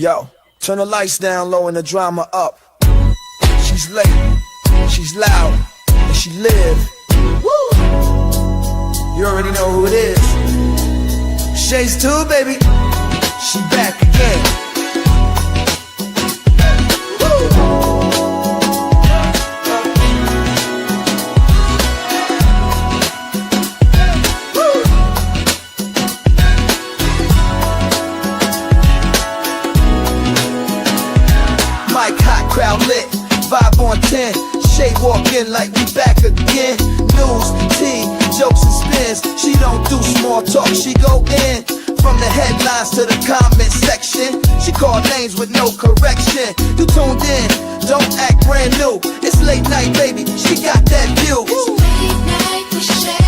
Yo, turn the lights down low and the drama up. She's late, she's loud, and she live. Woo! You already know who it is. Shay's too, baby. She back again. Crowd lit, 5 on 10. Shay walk in like we back again. News, tea, jokes and spins. She don't do small talk, she go in. From the headlines to the comment section, she call names with no correction. You tuned in, don't act brand new. It's late night, baby, she got that view. It's late night with Shay.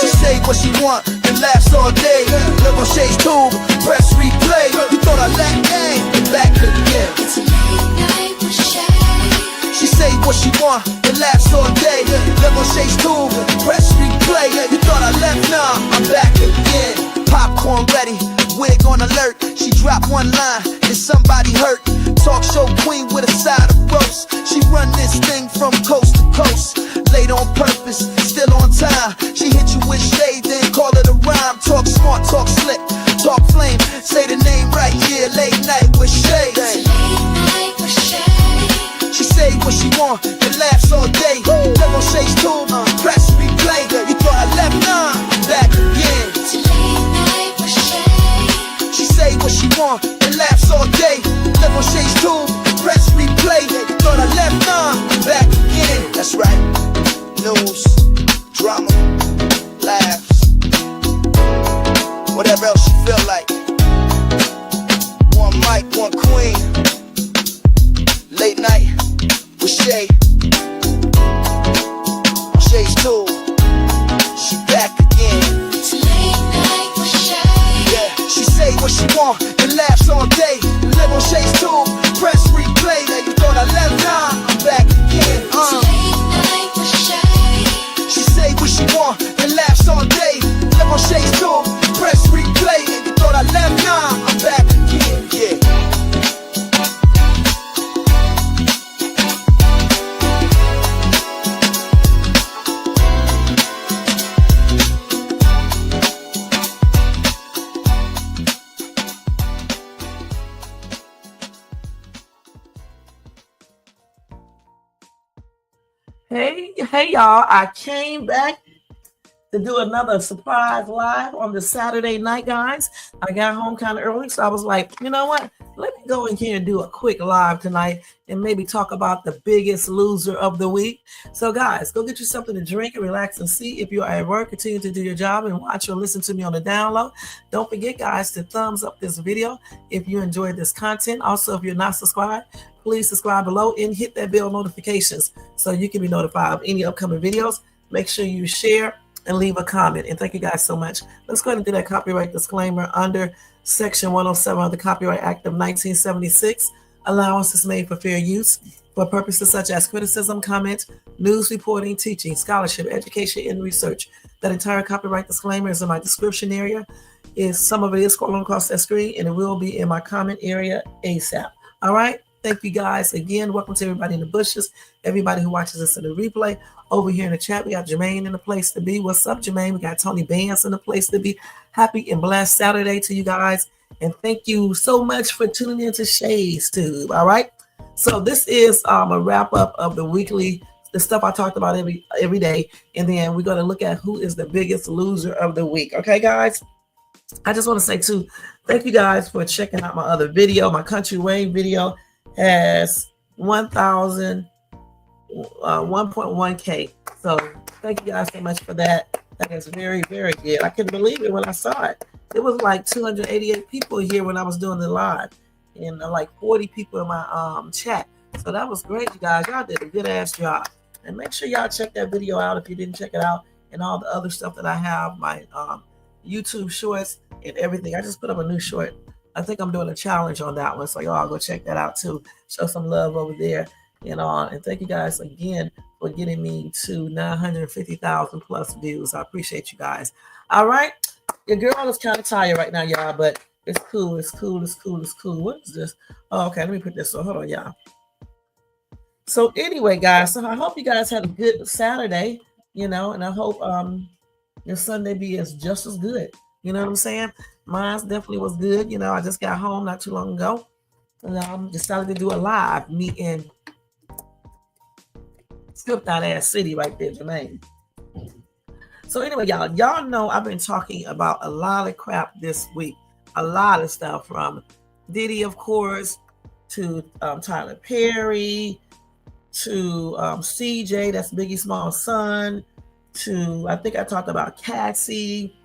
She say what she want and laughs all day. Live on Shay's tube, press replay. You thought I lacked game, back again. It's late night with Shay. She say what she want and laughs all day. Live on Shay's tube, press replay. You thought I left, nah, I'm back again. Popcorn ready, wig on alert. She dropped one line and somebody hurt. Talk show queen with a side of roast. She run this thing from coast to coast. Late on purpose, still on time. She hit you with shade, then call it a rhyme. Talk smart, talk slick, talk flame. Say the name right, yeah, late night with Shay. It's late night with Shay. She say what she want and laughs all day. Live on Shay's tube, press replay. You thought I left, nah, I'm back again. It's late night with Shay. She say what she want and laughs all day. Live on Shay's tube, press replay. You thought I left, nah, I'm back again. That's right. News, drama, laughs, whatever else you feel like. One mic, one queen. Late night with Shay. Shay's too. She back again. It's late night with Shay. Yeah, she say what she want and laughs all day. Live on Shay's tube, press replay. Now you thought I left, nah, I'm back again. It's late night with Shay. She say what she want and laughs all day. Live on Shay's tube, press replay. Now you thought I left, nah, I'm back again. Yeah. Hey y'all, I came back to do another surprise live on the Saturday night, guys. I got home kind of early, so I was like, you know what? Let me go in here and do a quick live tonight and maybe talk about the biggest loser of the week. So guys, go get you something to drink and relax and see. If you are at work, continue to do your job and watch or listen to me on the download. Don't forget, guys, to thumbs up this video if you enjoyed this content. Also, if you're not subscribed, please subscribe below and hit that bell notifications so you can be notified of any upcoming videos. Make sure you share and leave a comment. And thank you guys so much. Let's go ahead and do that copyright disclaimer under Section 107 of the Copyright Act of 1976. Allowance is made for fair use for purposes such as criticism, comment, news reporting, teaching, scholarship, education, and research. That entire copyright disclaimer is in my description area. Some of it is scrolling across that screen, and it will be in my comment area ASAP. All right. Thank you guys again. Welcome to everybody in the bushes, everybody who watches us in the replay. Over here in the chat, we got Jermaine in the place to be. What's up, Jermaine? We got Tony Bands in the place to be. Happy and blessed Saturday to you guys. And thank you so much for tuning in to Shay's Tube. All right. So this is a wrap up of the stuff I talked about every day. And then we're going to look at who is the biggest loser of the week. Okay, guys. I just want to say too, thank you guys for checking out my other video. My Country Way video has 1.1K. So thank you guys so much for that. That is very, very good. I couldn't believe it when I saw it. It was like 288 people here when I was doing the live, and like 40 people in my chat. So that was great, you guys. Y'all did a good ass job. And make sure y'all check that video out if you didn't check it out, and all the other stuff that I have, my YouTube shorts and everything. I just put up a new short. I think I'm doing a challenge on that one, so y'all go check that out too. Show some love over there, and thank you guys again for getting me to 950,000 plus views. I appreciate you guys. All right, your girl is kind of tired right now, y'all, but It's cool. It's cool. It's cool. It's cool. What is this? Oh, okay, let me put this on. Hold on, y'all. So anyway, guys, so I hope you guys had a good Saturday, and I hope your Sunday be just as good. You know what I'm saying? Mine definitely was good. I just got home not too long ago, and decided to do a live meeting. Skipped that ass city right there, Jermaine. So anyway, y'all know I've been talking about a lot of crap this week. A lot of stuff from Diddy, of course, to Tyler Perry, to CJ, that's Biggie Small's son, to I think I talked about Cassie,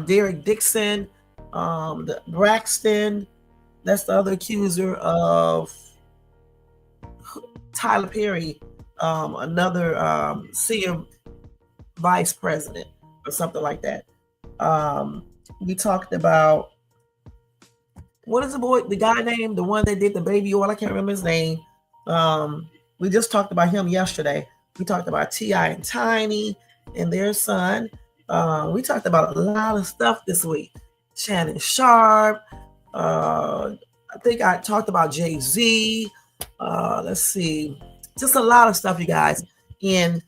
Derek Dixon, the Braxton, that's the other accuser of Tyler Perry, another senior vice president or something like that. We talked about, what is the guy named, the one that did the baby oil? I can't remember his name. We just talked about him yesterday. We talked about T.I. and Tiny and their son. We talked about a lot of stuff this week. Shannon Sharp. I think I talked about Jay-Z. Let's see. Just a lot of stuff, you guys. And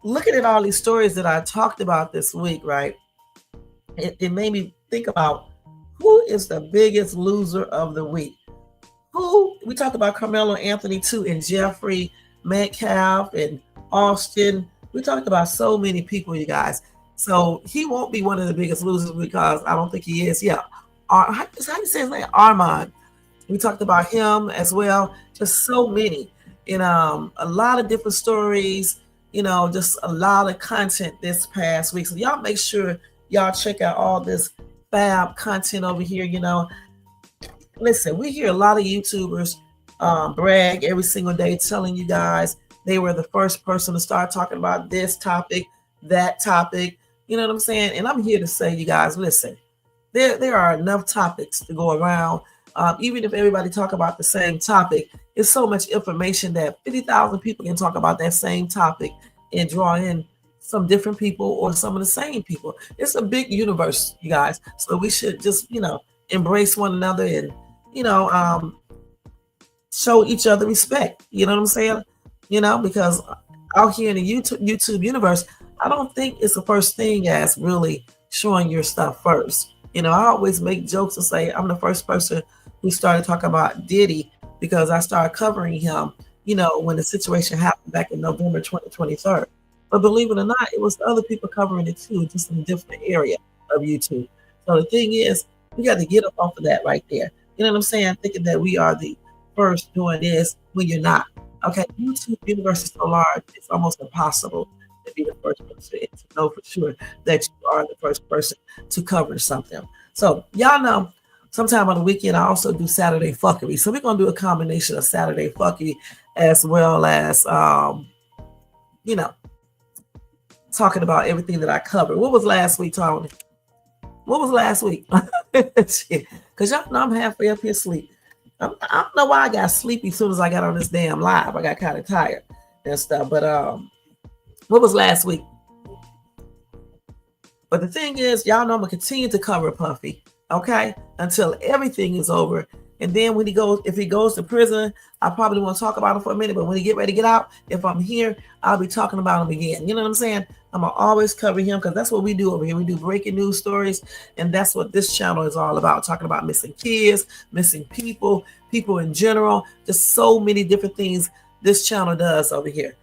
looking at all these stories that I talked about this week, right? It made me think about, who is the biggest loser of the week? We talked about Carmelo Anthony too, and Jeffrey Metcalf and Austin. We talked about so many people, you guys. So he won't be one of the biggest losers because I don't think he is. Yeah. How do you say his name? Armand. We talked about him as well. Just so many. And a lot of different stories, just a lot of content this past week. So y'all make sure y'all check out all this fab content over here. Listen, we hear a lot of YouTubers brag every single day, telling you guys they were the first person to start talking about this topic, that topic. You know what I'm saying? And I'm here to say, you guys, listen, there are enough topics to go around. Even if everybody talk about the same topic, it's so much information that 50,000 people can talk about that same topic and draw in some different people or some of the same people. It's a big universe, you guys. So we should just, embrace one another and, show each other respect. You know what I'm saying? Because out here in the YouTube universe, I don't think it's the first thing as really showing your stuff first. I always make jokes and say I'm the first person who started talking about Diddy because I started covering him, when the situation happened back in November 2023. But believe it or not, it was the other people covering it too, just in a different area of YouTube. So the thing is, we got to get up off of that right there. You know what I'm saying? Thinking that we are the first doing this when you're not. Okay, YouTube universe is so large, it's almost impossible to be the first person and to know for sure that you are the first person to cover something. So y'all know, sometime on the weekend, I also do Saturday fuckery. So we're going to do a combination of Saturday fuckery as well as, talking about everything that I covered. What was last week, Tony? What was last week? Because y'all know I'm halfway up here asleep. I don't know why I got sleepy as soon as I got on this damn live. I got kind of tired and stuff. But what was last week? But the thing is, y'all know I'm going to continue to cover Puffy, okay, until everything is over. And then when if he goes to prison, I probably won't talk about him for a minute. But when he get ready to get out, if I'm here, I'll be talking about him again. You know what I'm saying? I'm going to always cover him because that's what we do over here. We do breaking news stories. And that's what this channel is all about. Talking about missing kids, missing people in general. Just so many different things this channel does over here,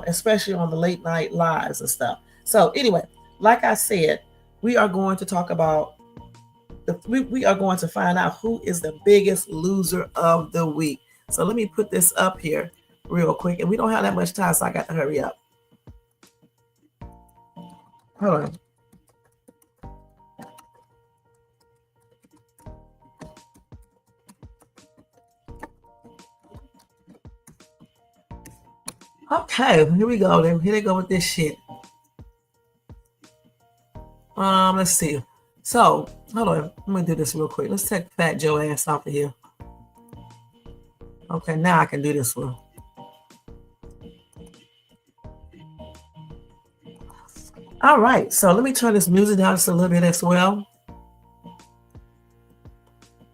especially on the late night lives and stuff. So anyway, like I said, we are going to talk about we are going to find out who is the biggest loser of the week. So let me put this up here real quick. And we don't have that much time, so I got to hurry up. Hold on. Okay, here we go. Here they go with this shit. Let's see. So, hold on. I'm going to do this real quick. Let's take Fat Joe ass off of here. Okay, now I can do this one. All right, so let me turn this music down just a little bit as well.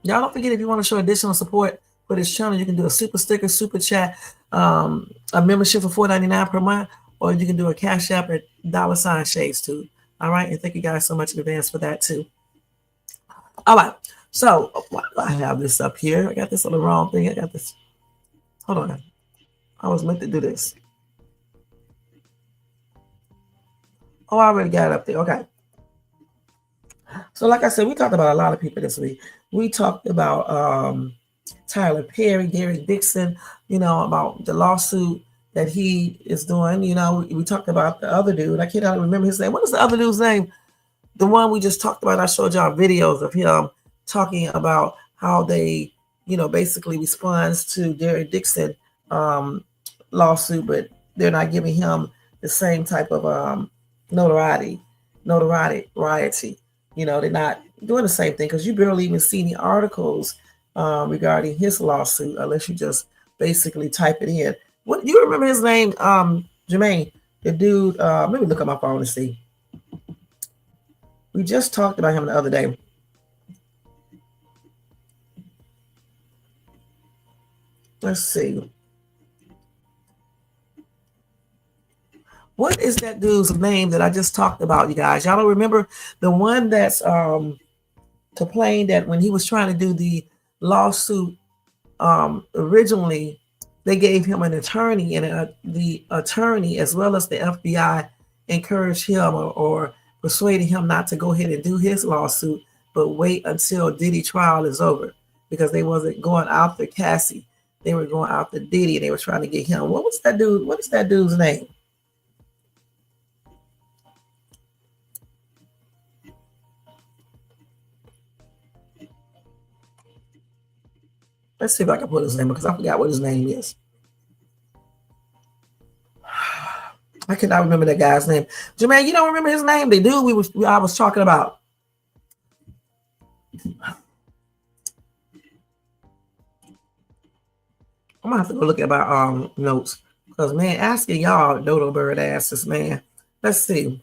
Y'all don't forget, if you want to show additional support for this channel, you can do a super sticker, super chat, a membership for $4.99 per month, or you can do a cash app at $Shades too. All right, and thank you guys so much in advance for that too. All right, so why do I have this up here? I got this on the wrong thing. I got this. Hold on. I was meant to do this. Oh, I already got it up there. Okay. So like I said, we talked about a lot of people this week. We talked about Tyler Perry, Derek Dixon, about the lawsuit that he is doing. We talked about the other dude. I cannot remember his name. What is the other dude's name? The one we just talked about. I showed y'all videos of him talking about how they, basically responds to Derek Dixon lawsuit, but they're not giving him the same type of notoriety. They're not doing the same thing, because you barely even see any articles regarding his lawsuit unless you just basically type it in. What you remember his name, Jermaine? The dude. Let me look at my phone and see. We just talked about him the other day. Let's see. What is that dude's name that I just talked about, you guys? Y'all don't remember the one that's complained that when he was trying to do the lawsuit, originally they gave him an attorney, and the attorney as well as the FBI encouraged him or persuaded him not to go ahead and do his lawsuit, but wait until Diddy trial is over, because they wasn't going after Cassie. They were going after Diddy, and they were trying to get him. What was that dude? What is that dude's name? Let's see if I can put his name, because I forgot what his name is. I cannot remember that guy's name. Jermaine, you don't remember his name? The dude I was talking about. I'm gonna have to go look at my notes, because man, asking y'all dodo bird asses, man. Let's see.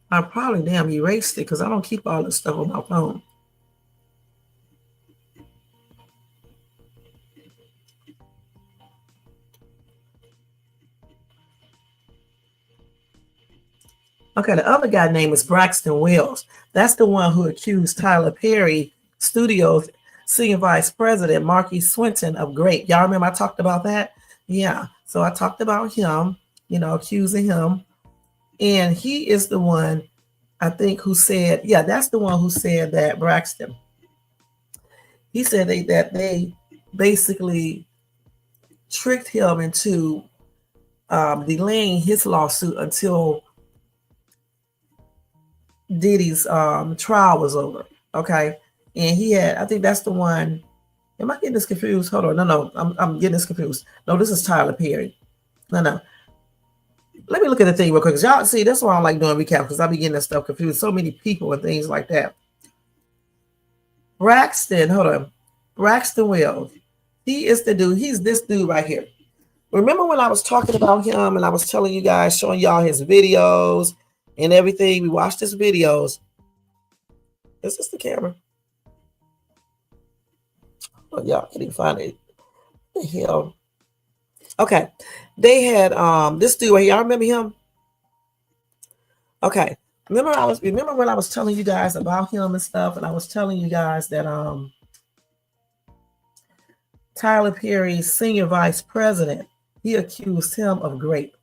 I probably damn erased it, because I don't keep all this stuff on my phone. Okay, the other guy name is Braxton Wells. That's the one who accused Tyler Perry Studios senior vice president Marky Swinton of grape. Y'all remember I talked about that? Yeah. So I talked about him, accusing him. And he is the one, I think, who said, yeah, that's the one who said that Braxton. He said that they basically tricked him into delaying his lawsuit until Diddy's trial was over. Okay. And he had, I think that's the one. Am I getting this confused? Hold on. No, I'm getting this confused. No, this is Tyler Perry. No. Let me look at the thing real quick. Because y'all see, that's why I like doing recaps, because I be getting that stuff confused. So many people and things like that. Braxton, hold on. Braxton Wells. He is the dude. He's this dude right here. Remember when I was talking about him and I was telling you guys, showing y'all his videos and everything? We watched his videos. Is this the camera? Oh, y'all can't even find it. What the hell? Okay. They had this dude right here. Y'all remember him? Okay. Remember when I was telling you guys about him and stuff, and I was telling you guys that Tyler Perry's senior vice president, he accused him of grape,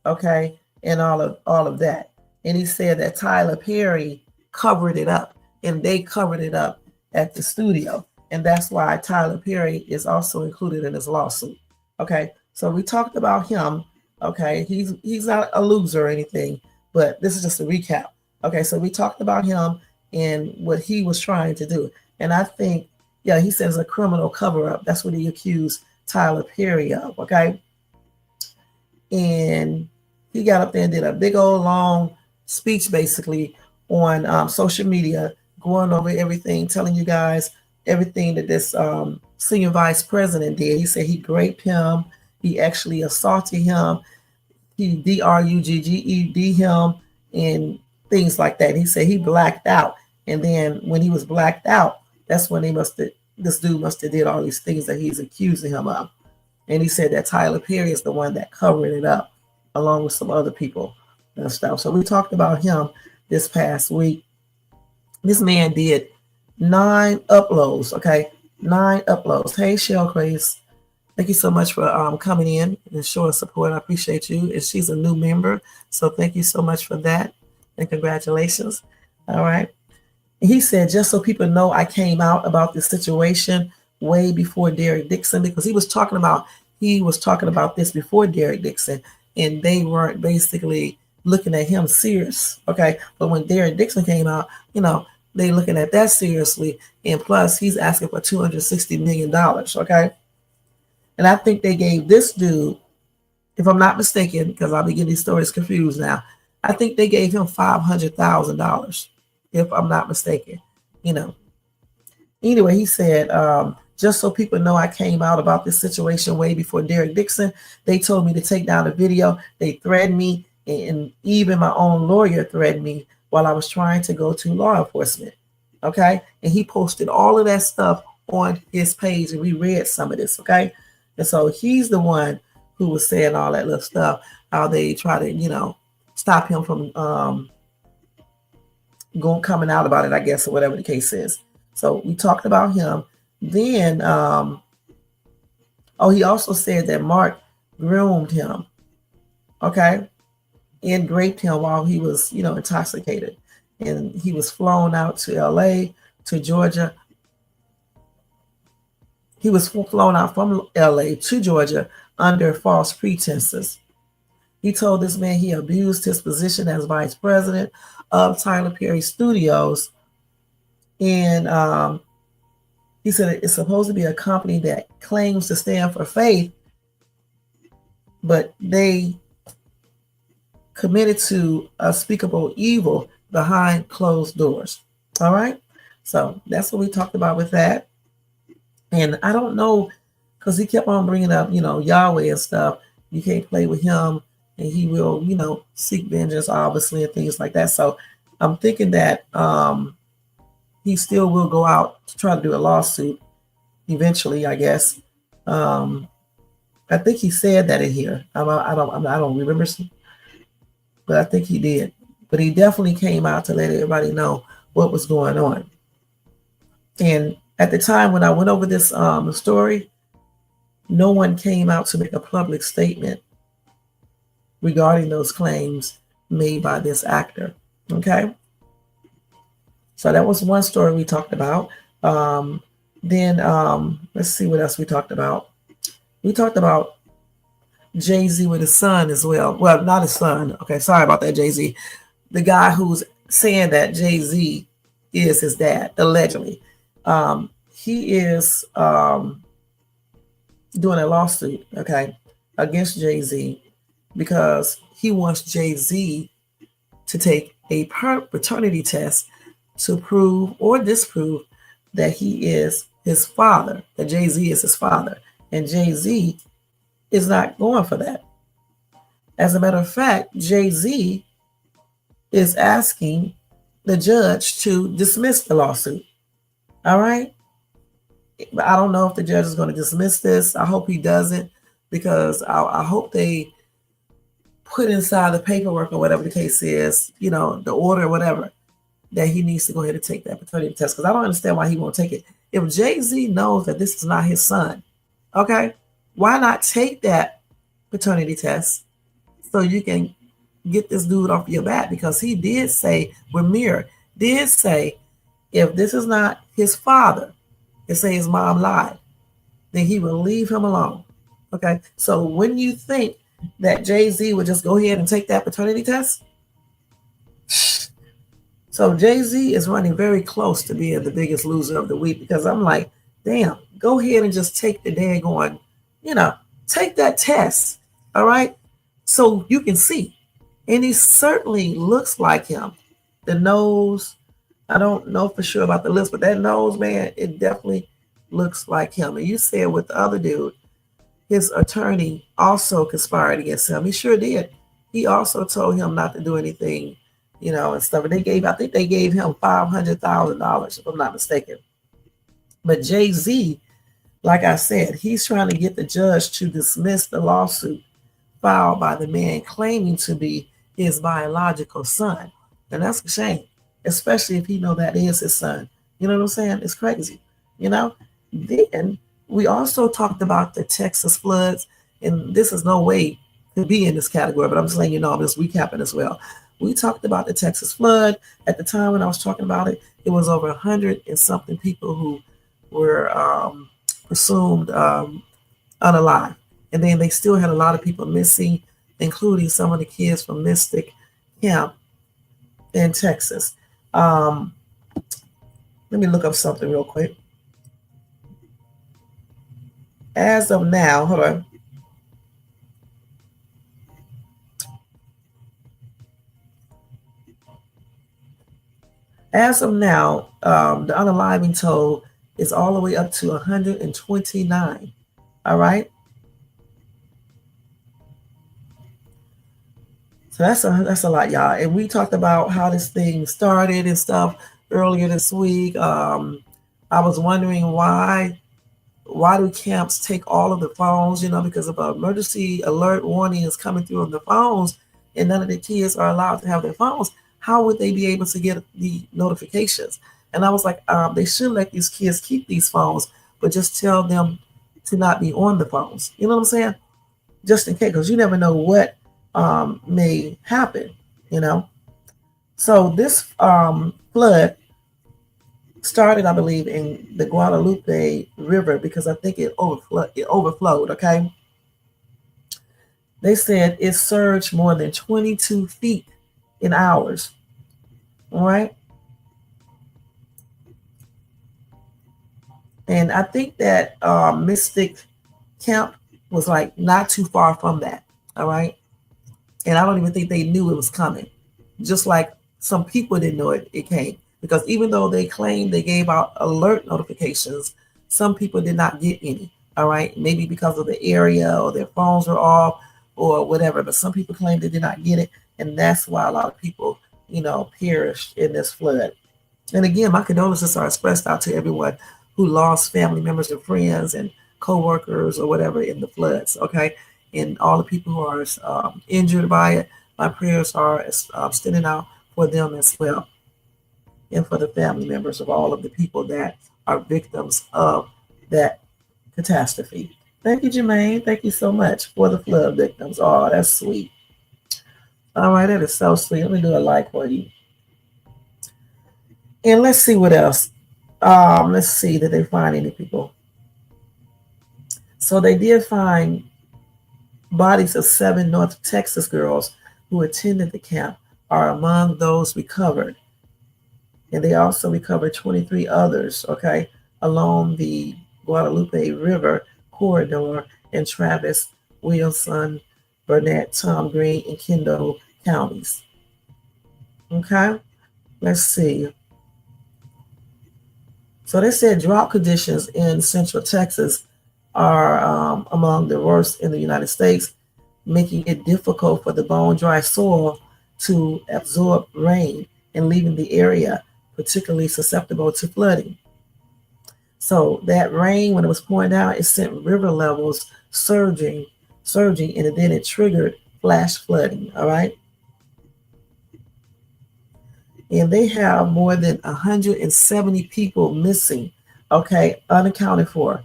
okay, and all of that. And he said that Tyler Perry covered it up, and they covered it up at the studio. And that's why Tyler Perry is also included in this lawsuit. Okay, so we talked about him. Okay, he's not a loser or anything, but this is just a recap. Okay, so we talked about him and what he was trying to do. And I think, yeah, he says a criminal cover-up. That's what he accused Tyler Perry of, okay? And he got up there and did a big old long speech basically on social media, going over everything, telling you guys everything that this senior vice president did. He said he raped him. He actually assaulted him. He drugged him and things like that. He said he blacked out. And then when he was blacked out, that's when this dude must have did all these things that he's accusing him of. And he said that Tyler Perry is the one that covered it up along with some other people and stuff. So we talked about him this past week. This man did 9 uploads, okay? 9 uploads. Hey, Shell Craze. Thank you so much for coming in and showing support. I appreciate you. And she's a new member. So thank you so much for that. And congratulations. All right. He said, just so people know, I came out about this situation way before Derek Dixon, because he was talking about this before Derek Dixon, and they weren't basically looking at him serious. Okay. But when Derek Dixon came out, they looking at that seriously. And plus he's asking for $260 million. Okay. And I think they gave this dude, if I'm not mistaken, because I'll be getting these stories confused now, I think they gave him $500,000, if I'm not mistaken. Anyway, he said, just so people know, I came out about this situation way before Derek Dixon. They told me to take down the video. They threatened me, and even my own lawyer threatened me while I was trying to go to law enforcement. Okay. And he posted all of that stuff on his page, and we read some of this. Okay. And so he's the one who was saying all that little stuff, how they try to, stop him from coming out about it, I guess, or whatever the case is. So we talked about him. Then, he also said that Mark groomed him, okay, and raped him while he was, intoxicated. And he was flown out to LA, to Georgia. He was flown out from LA to Georgia under false pretenses. He told this man he abused his position as vice president of Tyler Perry Studios. And he said it's supposed to be a company that claims to stand for faith, but they committed to unspeakable evil behind closed doors. All right. So that's what we talked about with that. And I don't know, because he kept on bringing up, Yahweh and stuff. You can't play with him, and he will, seek vengeance, obviously, and things like that. So I'm thinking that he still will go out to try to do a lawsuit eventually, I guess. I think he said that in here. I don't remember, but I think he did. But he definitely came out to let everybody know what was going on. And at the time when I went over this story, no one came out to make a public statement regarding those claims made by this actor. Okay. So that was one story we talked about. Then let's see what else we talked about. We talked about Jay-Z with his son as well. Well, not his son. Okay, sorry about that, Jay-Z. The guy who's saying that Jay-Z is his dad, allegedly. He is doing a lawsuit, okay, against Jay-Z because he wants Jay-Z to take a paternity test to prove or disprove that he is his father, that Jay-Z is his father. And Jay-Z is not going for that. As a matter of fact, Jay-Z is asking the judge to dismiss the lawsuit. All right. But I don't know if the judge is going to dismiss this. I hope he doesn't, because I hope they put inside the paperwork or whatever the case is, the order or whatever, that he needs to go ahead and take that paternity test. Because I don't understand why he won't take it. If Jay-Z knows that this is not his son, okay, why not take that paternity test so you can get this dude off your back? Because he did say, Ramir did say, if this is not his father, and say his mom lied, then he will leave him alone. Okay. So when you think that Jay-Z would just go ahead and take that paternity test, so Jay-Z is running very close to being the biggest loser of the week, because I'm like, damn, go ahead and just take the daggone, take that test. All right. So you can see. And he certainly looks like him. The nose, I don't know for sure about the list, but that nose, man, it definitely looks like him. And you said with the other dude, his attorney also conspired against him. He sure did. He also told him not to do anything, and stuff. And I think they gave him $500,000, if I'm not mistaken. But Jay Z, like I said, he's trying to get the judge to dismiss the lawsuit filed by the man claiming to be his biological son. And that's a shame, especially if he know that is his son. You know what I'm saying? It's crazy, you know? Then we also talked about the Texas floods, and this is no way to be in this category, but I'm just letting you know, I'm just recapping as well. We talked about the Texas flood. At the time when I was talking about it, it was over 100 and something people who were presumed unalive. And then they still had a lot of people missing, including some of the kids from Mystic Camp in Texas. Let me look up something real quick. As of now, hold on. As of now, the unaliving toll is all the way up to 129. All right. So that's a lot, y'all. And we talked about how this thing started and stuff earlier this week. I was wondering why do camps take all of the phones? Because if an emergency alert warning is coming through on the phones, and none of the kids are allowed to have their phones, how would they be able to get the notifications? And I was like, they should let these kids keep these phones, but just tell them to not be on the phones. You know what I'm saying? Just in case, because you never know what may happen. So this flood started, I believe, in the Guadalupe River because I think it overflowed. Okay, they said it surged more than 22 feet in hours. All right, and I think that Mystic Camp was like not too far from that. All right, and I don't even think they knew it was coming. Just like some people didn't know it came. Because even though they claimed they gave out alert notifications, some people did not get any. All right. Maybe because of the area or their phones were off or whatever. But some people claimed they did not get it. And that's why a lot of people, perished in this flood. And again, my condolences are expressed out to everyone who lost family members and friends and co-workers or whatever in the floods. Okay. And all the people who are injured by it, my prayers are extending out for them as well, and for the family members of all of the people that are victims of that catastrophe. Thank you, Jermaine. Thank you so much for the flood victims. Oh, that's sweet. All right, that is so sweet. Let me do a like for you. And let's see what else. Let's see, did they find any people? So they did find bodies of 7 North Texas girls who attended the camp are among those recovered. And they also recovered 23 others, okay, along the Guadalupe River corridor in Travis, Wilson, Burnett, Tom Green, and Kendall counties. Okay, let's see. So they said drought conditions in Central Texas are among the worst in the United States, making it difficult for the bone dry soil to absorb rain and leaving the area particularly susceptible to flooding. So that rain, when it was pouring down, it sent river levels surging, and then it triggered flash flooding. All right. And they have more than 170 people missing, okay, unaccounted for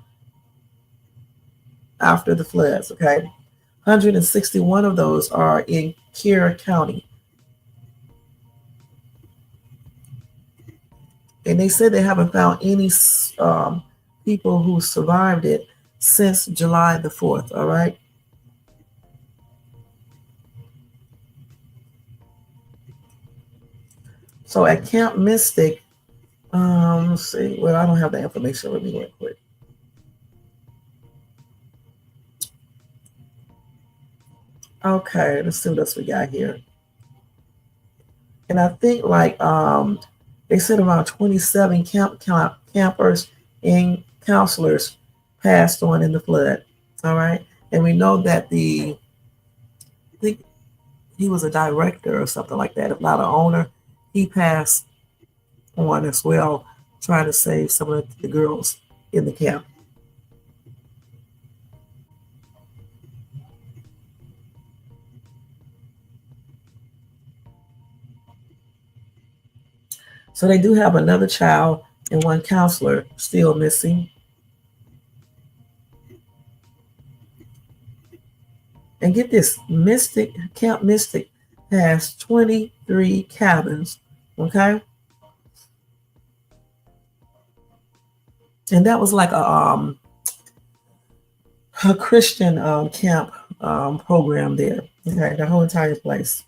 after the floods, okay. 161 of those are in Kern County. And they said they haven't found any people who survived it since July the 4th, all right? So at Camp Mystic, let's see. Well, I don't have the information with me real quick. Okay, let's see what else we got here. And I think like They said around 27 campers and counselors passed on in the flood. All right. And we know that I think he was a director or something like that, if not an owner. He passed on as well, trying to save some of the girls in the camp. So they do have another child and one counselor still missing. And get this, Camp Mystic has 23 cabins. Okay. And that was like a Christian camp program there. Okay, the whole entire place.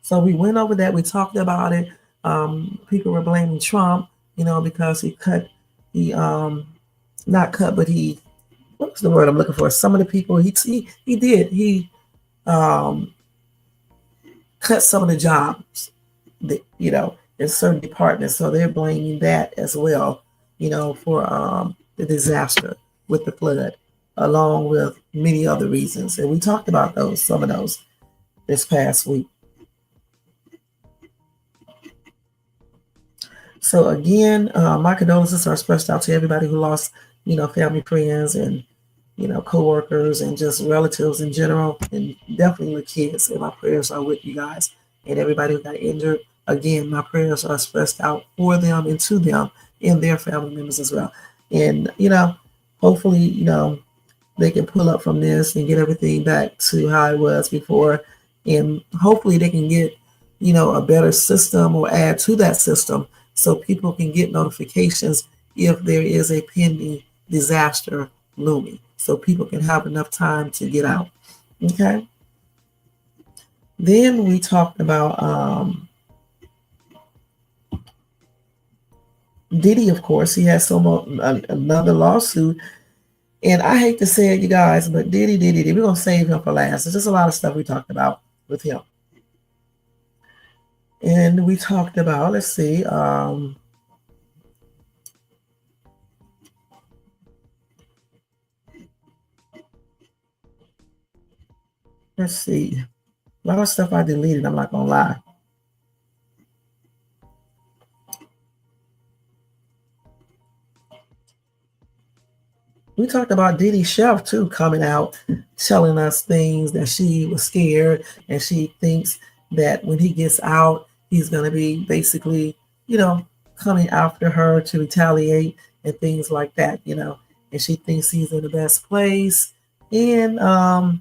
So we went over that. We talked about it. People were blaming Trump, because he not cut, but he, what's the word I'm looking for? Some of the people he um, cut some of the jobs, that, in certain departments. So they're blaming that as well, for the disaster with the flood, along with many other reasons. And we talked about some of those this past week. So again, my condolences are expressed out to everybody who lost, family, friends, and coworkers, and just relatives in general, and definitely the kids. And my prayers are with you guys and everybody who got injured. Again, my prayers are expressed out for them and to them and their family members as well. And hopefully, they can pull up from this and get everything back to how it was before, and hopefully they can get a better system or add to that system so people can get notifications if there is a pending disaster looming, so people can have enough time to get out. Okay. Then we talked about Diddy. Of course, he has another lawsuit, and I hate to say it, you guys, but Diddy, we're gonna save him for last. There's just a lot of stuff we talked about with him. And we talked about, let's see, let's see, a lot of stuff I deleted, I'm not gonna lie. We talked about Diddy Chef too, coming out telling us things that she was scared, and she thinks that when he gets out, he's going to be basically, coming after her to retaliate and things like that, and she thinks he's in the best place, and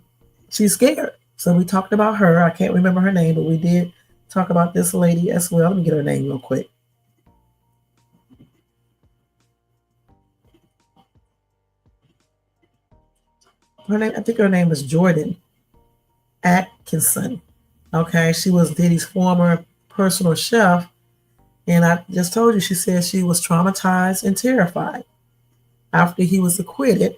she's scared. So we talked about her. I can't remember her name, but we did talk about this lady as well. Let me get her name real quick. I think her name is Jordan Atkinson. Okay, she was Diddy's former personal chef, and I just told you, she said she was traumatized and terrified after he was acquitted,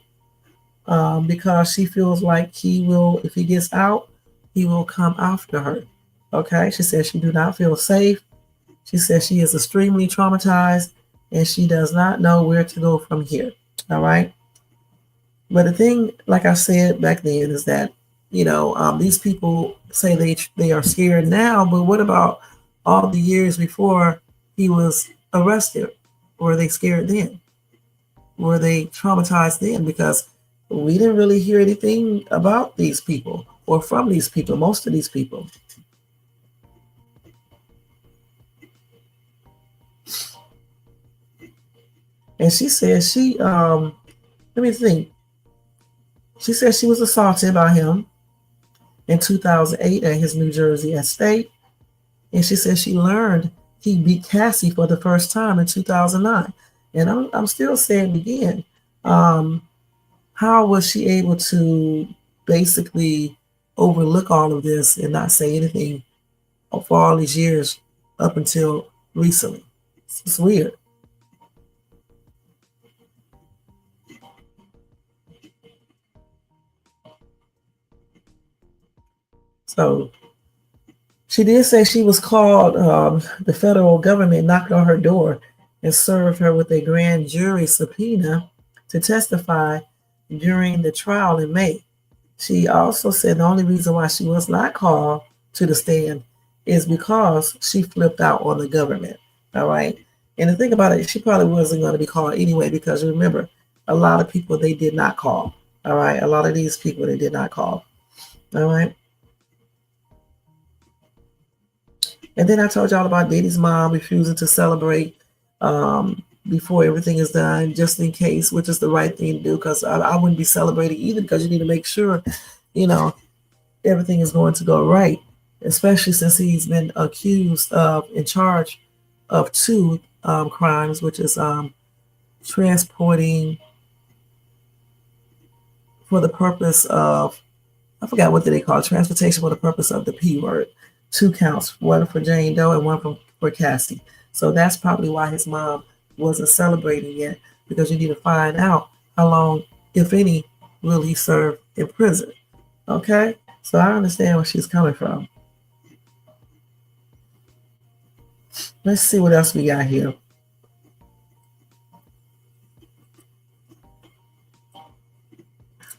because she feels like he will, if he gets out, he will come after her. Okay, she said she do not feel safe. She says she is extremely traumatized, and she does not know where to go from here. All right. But the thing, like I said back then, is that these people say they are scared now, but what about all the years before he was arrested? Were they scared then? Were they traumatized then? Because we didn't really hear anything about these people or from these people, most of these people. And she says let me think. She said she was assaulted by him in 2008 at his New Jersey estate. And she said she learned he beat Cassie for the first time in 2009. And I'm still saying again, how was she able to basically overlook all of this and not say anything for all these years up until recently? It's weird. So She did say she was called, the federal government knocked on her door and served her with a grand jury subpoena to testify during the trial in May. She also said the only reason why she was not called to the stand is because she flipped out on the government. All right. And the thing about it, she probably wasn't going to be called anyway, because remember, a lot of people they did not call. All right. A lot of these people they did not call. All right. And then I told y'all about Diddy's mom refusing to celebrate before everything is done, just in case, which is the right thing to do, because I wouldn't be celebrating either, because you need to make sure, you know, everything is going to go right, especially since he's been accused of, in charge of two crimes, which is transporting for the purpose of, I forgot what they call it, transportation for the purpose of the P word. 2 counts, one for Jane Doe and one for Cassie. So that's probably why his mom wasn't celebrating yet, because you need to find out how long, if any, will he serve in prison. Okay? So I understand where she's coming from. Let's see what else we got here.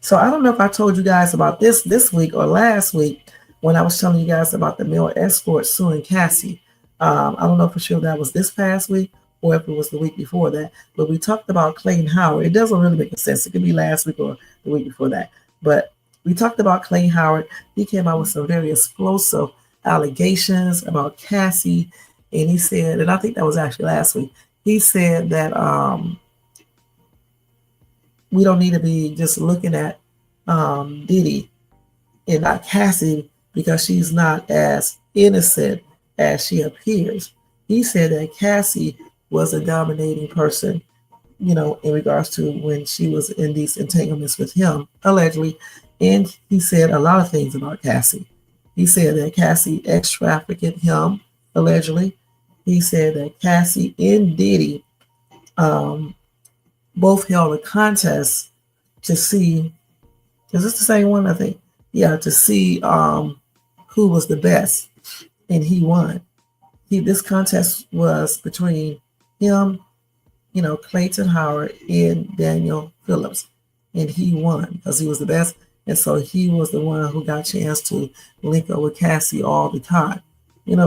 So I don't know if I told you guys about this week or last week, when I was telling you guys about the male escort suing Cassie. I don't know for sure if that was this past week or if it was the week before that, but we talked about Clayton Howard. It doesn't really make sense. It could be last week or the week before that. But we talked about Clayton Howard. He came out with some very explosive allegations about Cassie. And he said, and I think that was actually last week, he said that we don't need to be just looking at Diddy and not Cassie, because she's not as innocent as she appears. He said that Cassie was a dominating person, in regards to when she was in these entanglements with him, allegedly. And he said a lot of things about Cassie. He said that Cassie ex-trafficked him, allegedly. He said that Cassie and Diddy both held a contest to see, is this the same one, I think? Yeah, to see who was the best, and he won. This contest was between him, Clayton Howard and Daniel Phillips, and he won because he was the best, and so he was the one who got a chance to link up with Cassie all the time,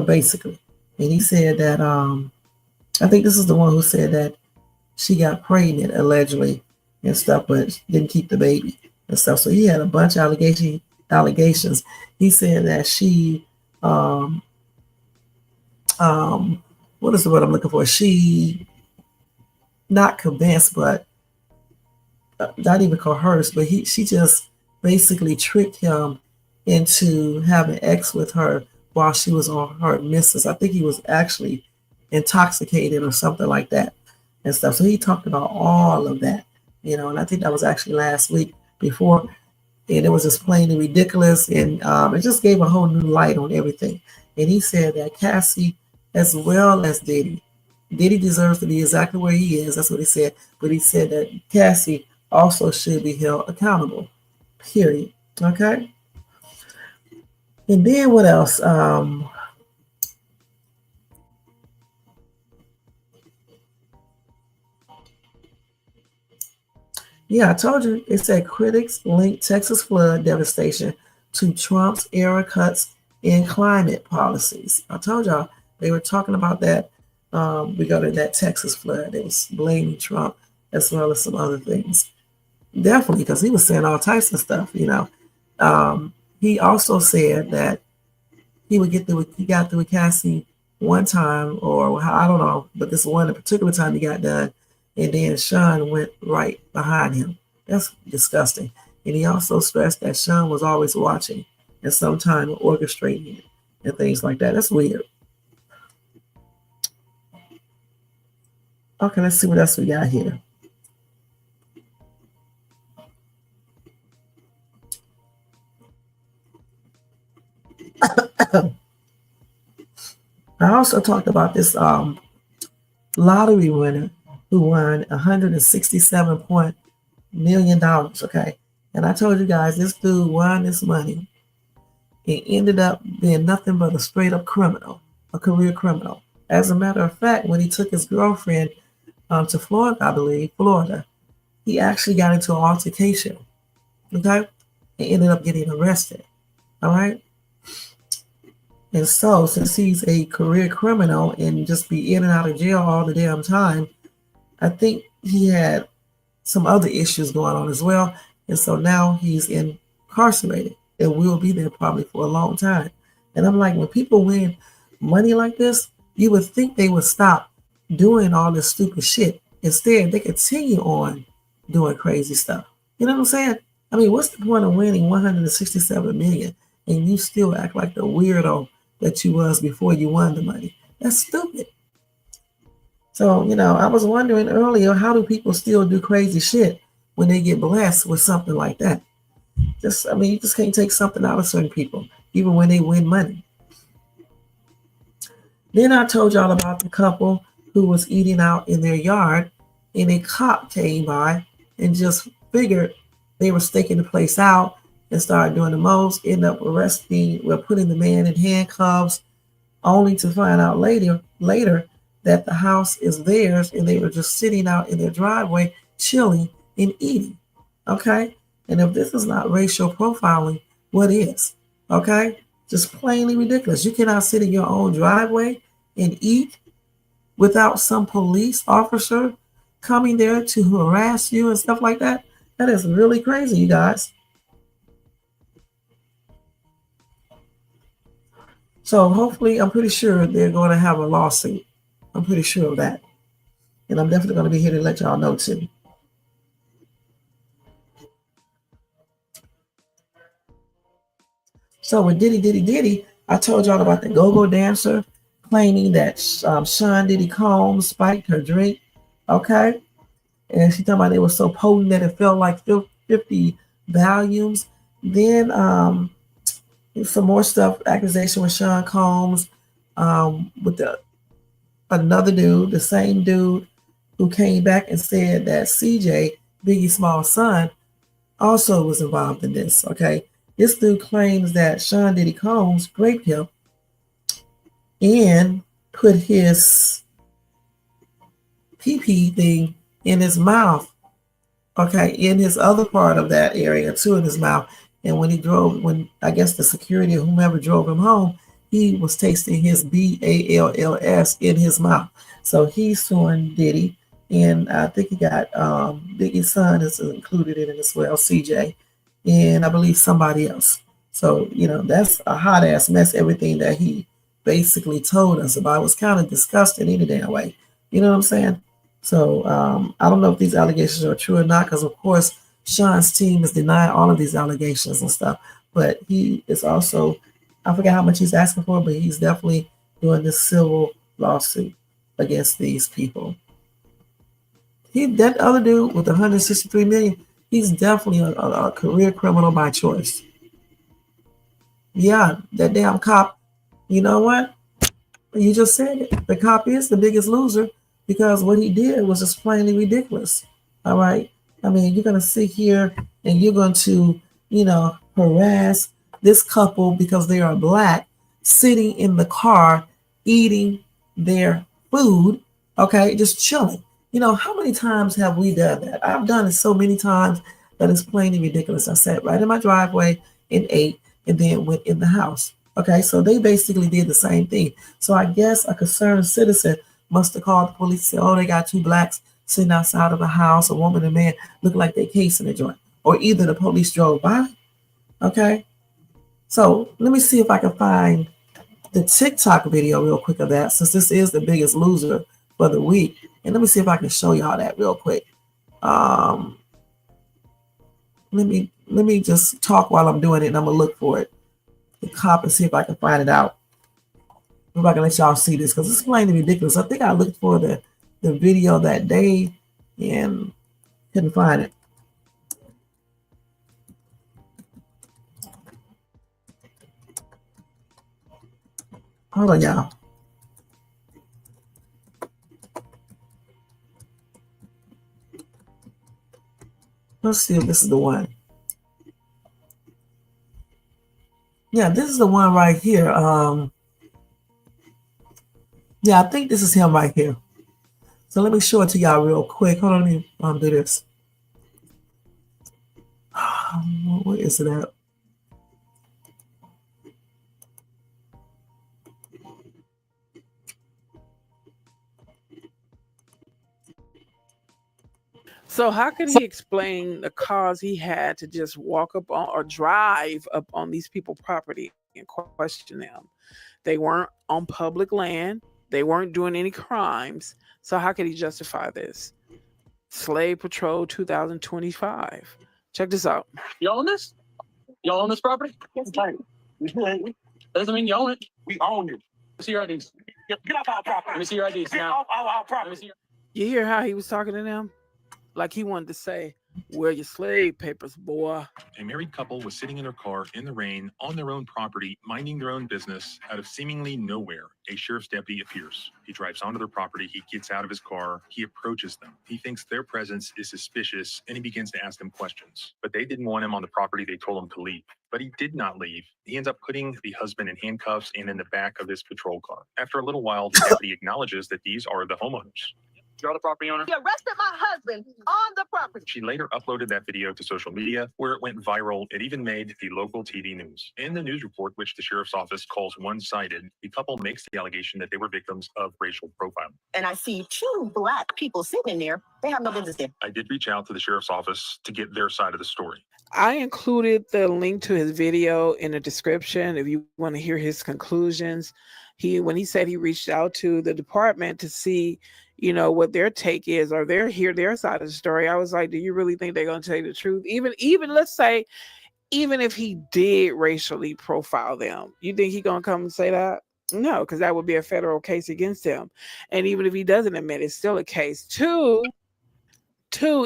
basically. And he said that I think this is the one who said that she got pregnant allegedly and stuff, but didn't keep the baby and stuff. So he had a bunch of allegations. He said that she what is the word I'm looking for? She not convinced, but not even coerced, but she just basically tricked him into having sex with her while she was on her missus. I think he was actually intoxicated or something like that and stuff. So he talked about all of that, and I think that was actually last week before. And it was just plainly ridiculous, and it just gave a whole new light on everything. And he said that Cassie, as well as Diddy deserves to be exactly where he is. That's what he said. But he said that Cassie also should be held accountable, period. Okay? And then what else? Yeah, I told you. It said critics link Texas flood devastation to Trump's era cuts in climate policies. I told y'all they were talking about that regarding that Texas flood. They was blaming Trump as well as some other things. Definitely, because he was saying all types of stuff. He also said that he got through with Cassie one time, or I don't know, but this one particular time he got done. And then Sean went right behind him. That's disgusting. And he also stressed that Sean was always watching and sometimes orchestrating it and things like that. That's weird. Okay, let's see what else we got here. I also talked about this lottery winner who won $167 million. Okay. And I told you guys this dude won this money and ended up being nothing but a straight up criminal, a career criminal. As a matter of fact, when he took his girlfriend to Florida, I believe, Florida, he actually got into an altercation, okay, and ended up getting arrested, all right? And so, since he's a career criminal and just be in and out of jail all the damn time, I think he had some other issues going on as well. And so now he's incarcerated and will be there probably for a long time. And I'm like, when people win money like this, you would think they would stop doing all this stupid shit. Instead, they continue on doing crazy stuff. You know what I'm saying? I mean, what's the point of winning 167 million and you still act like the weirdo that you was before you won the money? That's stupid. So, I was wondering earlier, how do people still do crazy shit when they get blessed with something like that? You just can't take something out of certain people, even when they win money. Then I told y'all about the couple who was eating out in their yard, and a cop came by and just figured they were staking the place out and started doing the most, end up putting the man in handcuffs, only to find out later that the house is theirs and they were just sitting out in their driveway chilling and eating. Okay? And if this is not racial profiling, what is? Okay? Just plainly ridiculous. You cannot sit in your own driveway and eat without some police officer coming there to harass you and stuff like that. That is really crazy, you guys. So hopefully, I'm pretty sure they're going to have a lawsuit. I'm pretty sure of that. And I'm definitely going to be here to let y'all know too. So with Diddy, I told y'all about the go-go dancer claiming that Sean Diddy Combs spiked her drink. Okay? And she talking about it was so potent that it felt like 50 volumes. Then some more stuff, accusation with Sean Combs, with another dude, the same dude who came back and said that CJ, Biggie Small's son, also was involved in this, okay? This dude claims that Sean Diddy Combs raped him and put his pee-pee thing in his mouth, okay, in his other part of that area too, in his mouth. And when I guess the security or whomever drove him home, he was tasting his BALLS in his mouth. So he's suing Diddy, and I think he got Biggie's son is included in it as well, CJ, and I believe somebody else. So, that's a hot ass mess. Everything that he basically told us about was kind of disgusting any damn way. You know what I'm saying? So I don't know if these allegations are true or not, because of course Sean's team is denying all of these allegations and stuff. But he is also, I forget how much he's asking for, but he's definitely doing this civil lawsuit against these people. That other dude with 163 million, he's definitely a career criminal by choice. Yeah, that damn cop, you know what? You just said it. The cop is the biggest loser because what he did was just plainly ridiculous. All right. I mean, you're going to sit here and you're going to, harass this couple because they are Black, sitting in the car, eating their food, okay, just chilling. How many times have we done that? I've done it so many times that it's plainly ridiculous. I sat right in my driveway and ate and then went in the house. Okay, so they basically did the same thing. So I guess a concerned citizen must have called the police and said, oh, they got two Blacks sitting outside of a house, a woman and a man, look like they casing a joint. Or either the police drove by. Okay, so let me see if I can find the TikTok video real quick of that, since this is the biggest loser for the week. And let me see if I can show y'all that real quick. Let me just talk while I'm doing it, and I'm gonna look for it. The cop and see if I can find it out. If I can let y'all see this, because it's plainly ridiculous. I think I looked for the video that day and couldn't find it. Hold on, y'all. Let's see if this is the one. Yeah, this is the one right here. Yeah, I think this is him right here. So let me show it to y'all real quick. Hold on, let me do this. Where is it at? So how could he explain the cause he had to just walk up on or drive up on these people's property and question them? They weren't on public land. They weren't doing any crimes. So how could he justify this? Slave Patrol 2025. Check this out. You own this? You own this property? Yes, sir. Doesn't mean you own it. We own it. Let me see your IDs. Get off our property. Let me see your IDs Get now. off our Let me property. see your You hear how he was talking to them? Like he wanted to say, "Where your slave papers, boy?" A married couple was sitting in their car in the rain on their own property, minding their own business. Out of seemingly nowhere, a sheriff's deputy appears. He drives onto their property. He gets out of his car. He approaches them. He thinks their presence is suspicious, and he begins to ask them questions. But they didn't want him on the property. They told him to leave. But he did not leave. He ends up putting the husband in handcuffs and in the back of this patrol car. After a little while, the deputy acknowledges that these are the homeowners. You're the property owner. You arrested my husband on the property. She later uploaded that video to social media, where it went viral. It even made the local TV news. In the news report, which the sheriff's office calls one-sided, the couple makes the allegation that they were victims of racial profiling. And I see two black people sitting in there. They have no business there. I did reach out to the sheriff's office to get their side of the story. I included the link to his video in the description if you want to hear his conclusions. When he said he reached out to the department to see, what their take is or hear their side of the story, I was like, do you really think they're going to tell you the truth? Even let's say, even if he did racially profile them, you think he's going to come and say that? No, because that would be a federal case against him. And even if he doesn't admit, it's still a case. Two,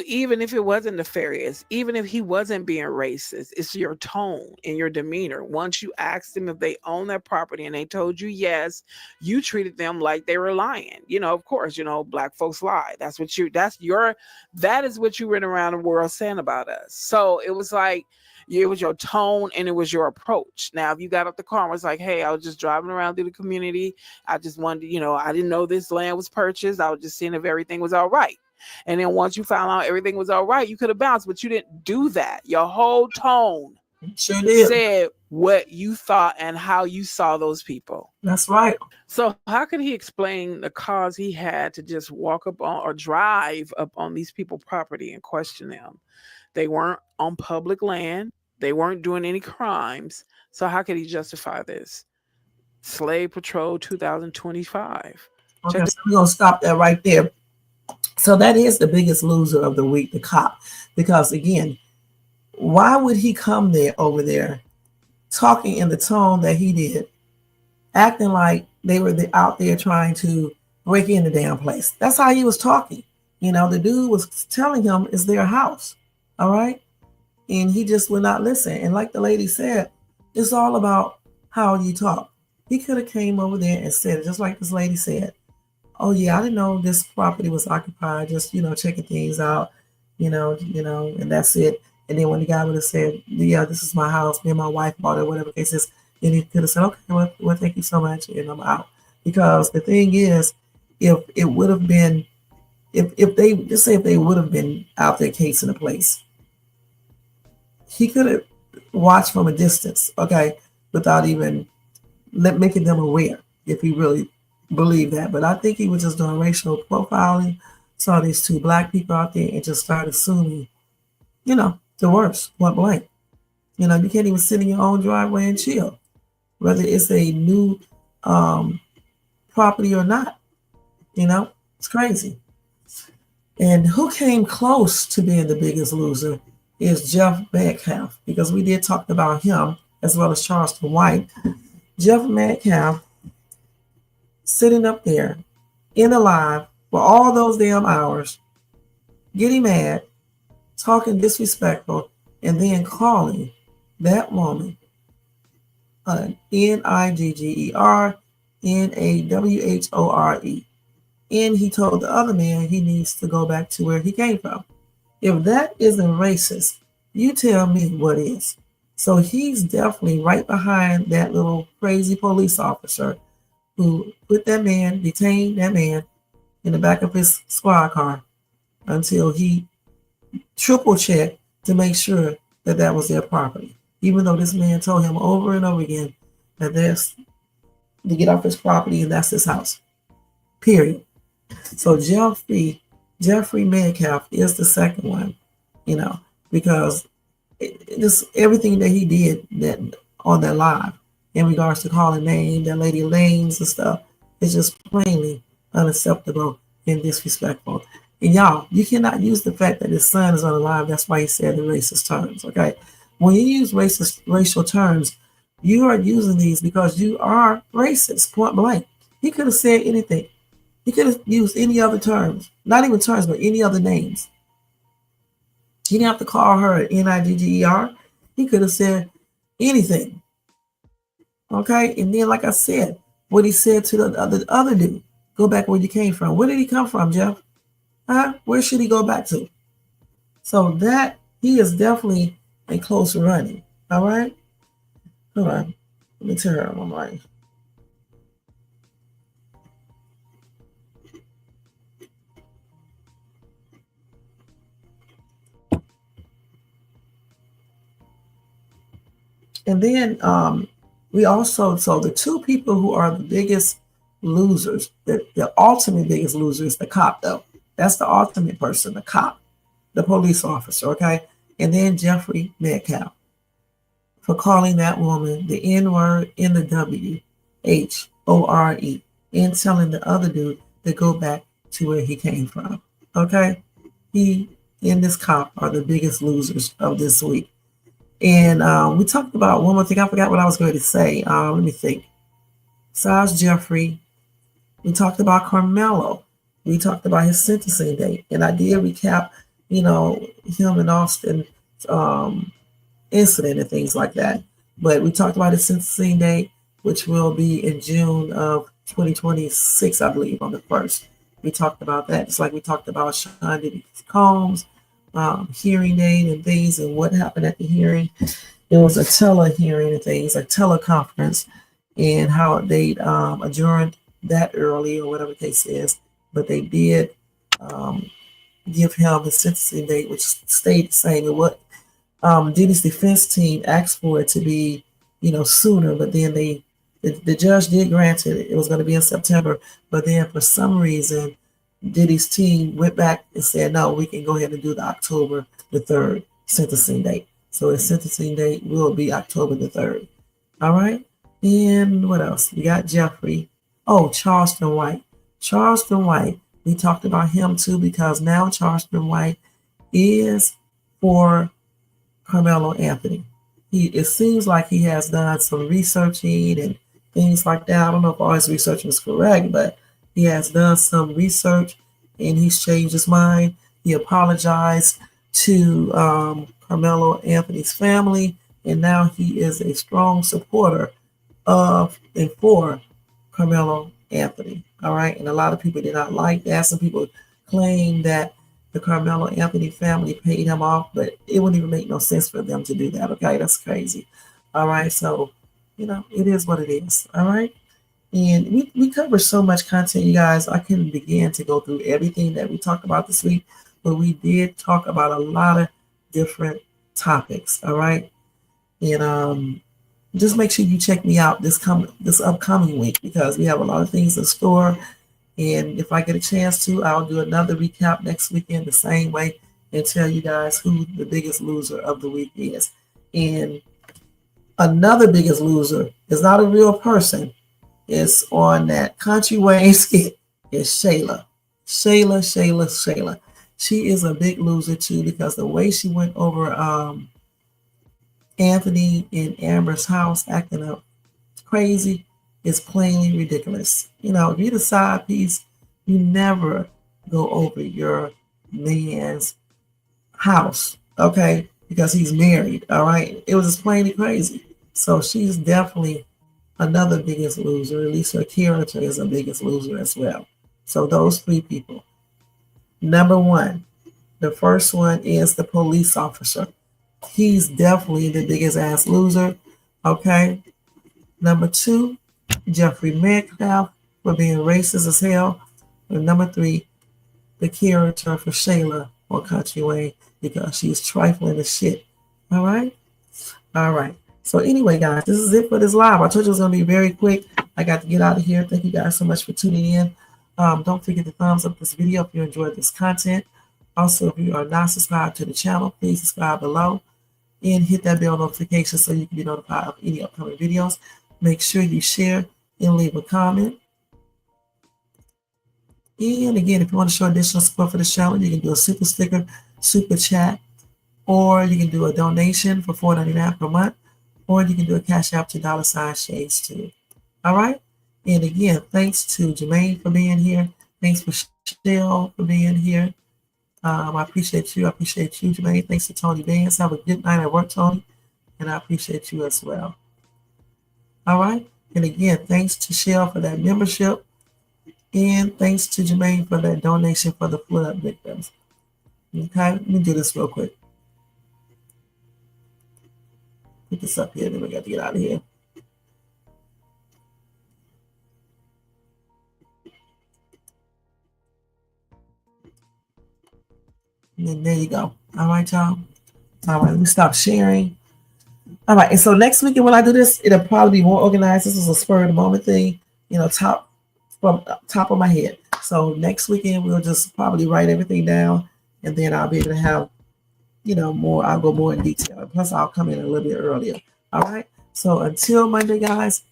even if it wasn't nefarious, even if he wasn't being racist, it's your tone and your demeanor. Once you asked them if they own that property and they told you yes, you treated them like they were lying. Of course, black folks lie. That is what you went around the world saying about us. So it was like, it was your tone and it was your approach. Now, if you got up the car and was like, hey, I was just driving around through the community. I just wanted, I didn't know this land was purchased. I was just seeing if everything was all right. And then once you found out everything was all right, you could have bounced, but you didn't do that. Your whole tone Sure did. said what you thought and how you saw those people. That's right. So how could he explain the cause he had to just walk up on or drive up on these people's property and question them? They weren't on public land. They weren't doing any crimes. So how could he justify this? Slave Patrol 2025. Okay, so we're going to stop that right there. So that is the biggest loser of the week, the cop. Because again, why would he come over there talking in the tone that he did, acting like they were out there trying to break in the damn place? That's how he was talking. The dude was telling him it's their house. All right. And he just would not listen. And like the lady said, it's all about how you talk. He could have came over there and said, just like this lady said, oh yeah, I didn't know this property was occupied, just, checking things out, and that's it. And then when the guy would have said, yeah, this is my house, me and my wife bought it, whatever case is, then he could have said, okay, well, thank you so much, and I'm out. Because the thing is, if it would have been, if they, just say if they would have been out there casing the place, he could have watched from a distance, okay, without even making them aware, if he really believed that. But I think he was just doing racial profiling, saw these two black people out there and just started assuming, the worst, point blank. You can't even sit in your own driveway and chill, whether it's a new property or not. It's crazy. And who came close to being the biggest loser is Jeff Metcalf, because we did talk about him as well as Charleston White. Jeff Metcalf sitting up there in a live for all those damn hours, getting mad, talking disrespectful, and then calling that woman an Nigger, Nawhore. And he told the other man he needs to go back to where he came from. If that isn't racist, you tell me what is. So he's definitely right behind that little crazy police officer who put that man, detained that man in the back of his squad car until he triple checked to make sure that that was their property. Even though this man told him over and over again that that's to get off his property and that's his house. Period. So Jeffrey Metcalf is the second one, because just everything that he did that on that live in regards to calling names, that lady lanes and stuff, is just plainly unacceptable and disrespectful. And y'all, you cannot use the fact that his son is on the live. That's why he said the racist terms. Okay, when you use racial terms, you are using these because you are racist. Point blank. He could have said anything. He could have used any other terms, not even terms, but any other names. He didn't have to call her Nigger. He could have said anything. Okay, and then like I said, what he said to the other dude, go back where you came from. Where did he come from, Jeff? Where should he go back to? So that he is definitely in close running. All right. Hold on. Let me turn her on my mic. And then we also, so the two people who are the biggest losers, the ultimate biggest loser is the cop, though. That's the ultimate person, the cop, the police officer, okay? And then Jeffrey Metcalf for calling that woman the N-word in the W-H-O-R-E and telling the other dude to go back to where he came from, okay? He and this cop are the biggest losers of this week. And we talked about one more thing. I forgot what I was going to say. Let me think. Besides Jeffrey, we talked about Carmelo. We talked about his sentencing date. And I did recap, him and Austin incident and things like that. But we talked about his sentencing date, which will be in June of 2026, I believe, on the 1st. We talked about that. Just like we talked about Sean Diddy Combs. Hearing date and things and what happened at the hearing. It was a tele-hearing and things, a teleconference, and how they adjourned that early or whatever the case is. But they did give him the sentencing date, which stayed the same. And what Diddy's defense team asked for it to be, sooner, but then the judge did grant it. It was going to be in September, but then for some reason, Diddy's team went back and said, no, we can go ahead and do the October the 3rd sentencing date. So his sentencing date will be October the 3rd. All right. And what else? We got Jeffrey. Oh, Charleston White. Charleston White. We talked about him too because now Charleston White is for Carmelo Anthony. It seems like he has done some researching and things like that. I don't know if all his research was correct, but he has done some research and he's changed his mind. He apologized to Carmelo Anthony's family, and now he is a strong supporter of and for Carmelo Anthony. All right. And a lot of people did not like that. Some people claim that the Carmelo Anthony family paid him off, but it wouldn't even make no sense for them to do that. Okay. That's crazy. All right. So, it is what it is. All right. And we cover so much content, you guys. I couldn't begin to go through everything that we talked about this week, but we did talk about a lot of different topics. All right. And just make sure you check me out this upcoming week because we have a lot of things in store. And if I get a chance to, I'll do another recap next weekend the same way and tell you guys who the biggest loser of the week is. And another biggest loser is not a real person. It's on that Country Wayne skit. It's Shayla. Shayla. She is a big loser too because the way she went over Anthony and Amber's house acting up crazy is plainly ridiculous. If you're the side piece, you never go over your man's house, okay? Because he's married, all right? It was just plainly crazy. So she's definitely another biggest loser. At least her character is a biggest loser as well. So those three people. Number one, the first one is the police officer. He's definitely the biggest ass loser. Okay. Number 2, Jeffrey Metcalf for being racist as hell. And number 3, the character for Shayla on Country Way because she's trifling as shit. All right? All right. So anyway, guys, this is it for this live. I told you it was going to be very quick. I got to get out of here. Thank you guys so much for tuning in. Don't forget to thumbs up this video if you enjoyed this content. Also, if you are not subscribed to the channel, please subscribe below and hit that bell notification so you can be notified of any upcoming videos. Make sure you share and leave a comment. And again, if you want to show additional support for the channel, you can do a super sticker, super chat, or you can do a donation for $4.99 per month, or you can do a cash app to $Shades2. All right? And again, thanks to Jermaine for being here. Thanks for Shell for being here. I appreciate you. I appreciate you, Jermaine. Thanks to Tony Vance. Have a good night at work, Tony. And I appreciate you as well. All right? And again, thanks to Shell for that membership. And thanks to Jermaine for that donation for the flood victims. Okay? Let me do this real quick. Put this up here, then we got to get out of here. And then there you go. All right, y'all. All right, let me stop sharing. All right, and so next weekend when I do this, it'll probably be more organized. This is a spur of the moment thing, you know, from top of my head. So next weekend we'll just probably write everything down, and then I'll be able to have, you know, more. I'll go more in detail. Plus, I'll come in a little bit earlier. All right. So until Monday, guys,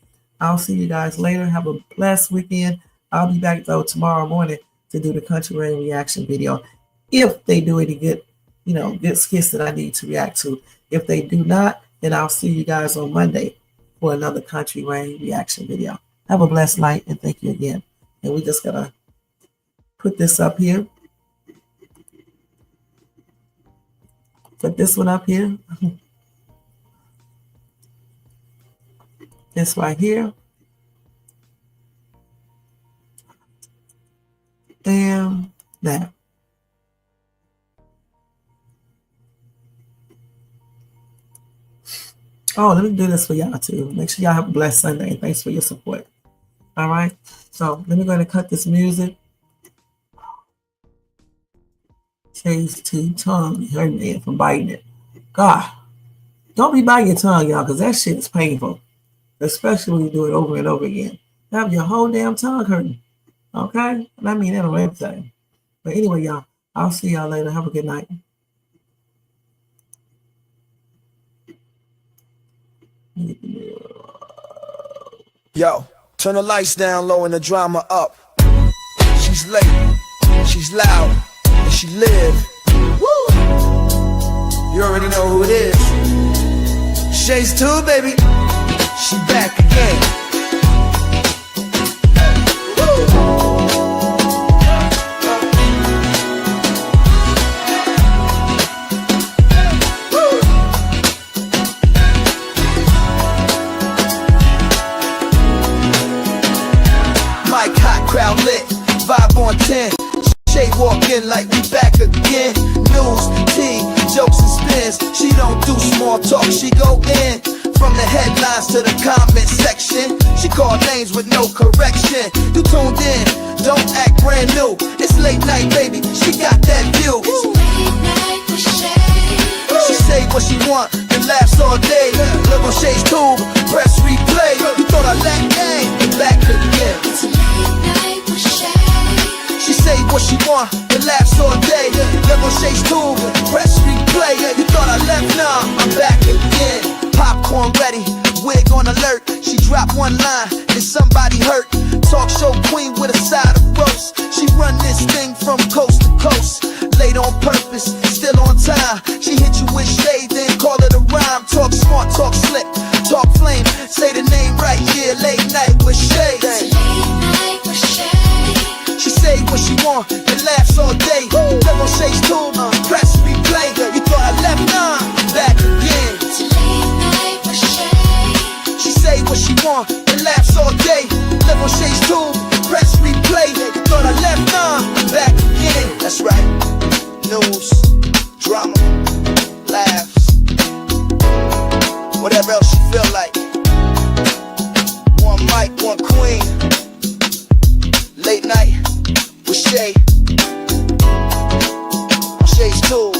I'll see you guys later. Have a blessed weekend. I'll be back though tomorrow morning to do the Country Rain reaction video. If they do any good, you know, good skits that I need to react to. If they do not, then I'll see you guys on Monday for another Country Rain reaction video. Have a blessed night, and thank you again. And we just gotta put this up here. Put this one up here. This right here. And that. Oh, let me do this for y'all too. Make sure y'all have a blessed Sunday, and thanks for your support. All right. So let me go and cut this music. Chase to tongue. You heard me from biting it. God, don't be biting your tongue, y'all, because that shit is painful. Especially when you do it over and over again. Have your whole damn tongue hurting. Okay? And I mean that on everything. But anyway, y'all, I'll see y'all later. Have a good night. Yo, turn the lights down low and the drama up. She's late, she's loud, and she live. Woo! You already know who it is. Shades2, baby. She back again. Mic hot, crowd lit, vibe on 10. Shay walk in like we back again. News, tea, jokes and spins. She don't do small talk, she go in. From the headlines to the comment section, she called names with no correction. You tuned in, don't act brand new. It's late night, baby, she got that view. Late night with Shay. She say what she want and laughs all day. Look on Shades2, press replay. You thought I lacked game, back again. It's late night with Shay. She say what she want and laughs all day. Look on Shades2, press replay. You thought I left, nah, I'm back again. Popcorn ready, wig on alert. She dropped one line and somebody hurt. Talk show queen with a side of roast. She run this thing from coast to coast. Late on purpose, still on time. She hit you with shade, then call it a rhyme. Talk smart, talk slick, talk flame. Say the name right, yeah, late night with Shay. Late night with Shay. She say what she want and laughs all day. Live on Shades2, press replay. You thought I left, nah, back again. It's late night with Shay. She say what she want and laughs all day. Live on Shades2, press replay. You thought I left, nah, back again. That's right. News, drama, laughs, Shay. Shay's cool.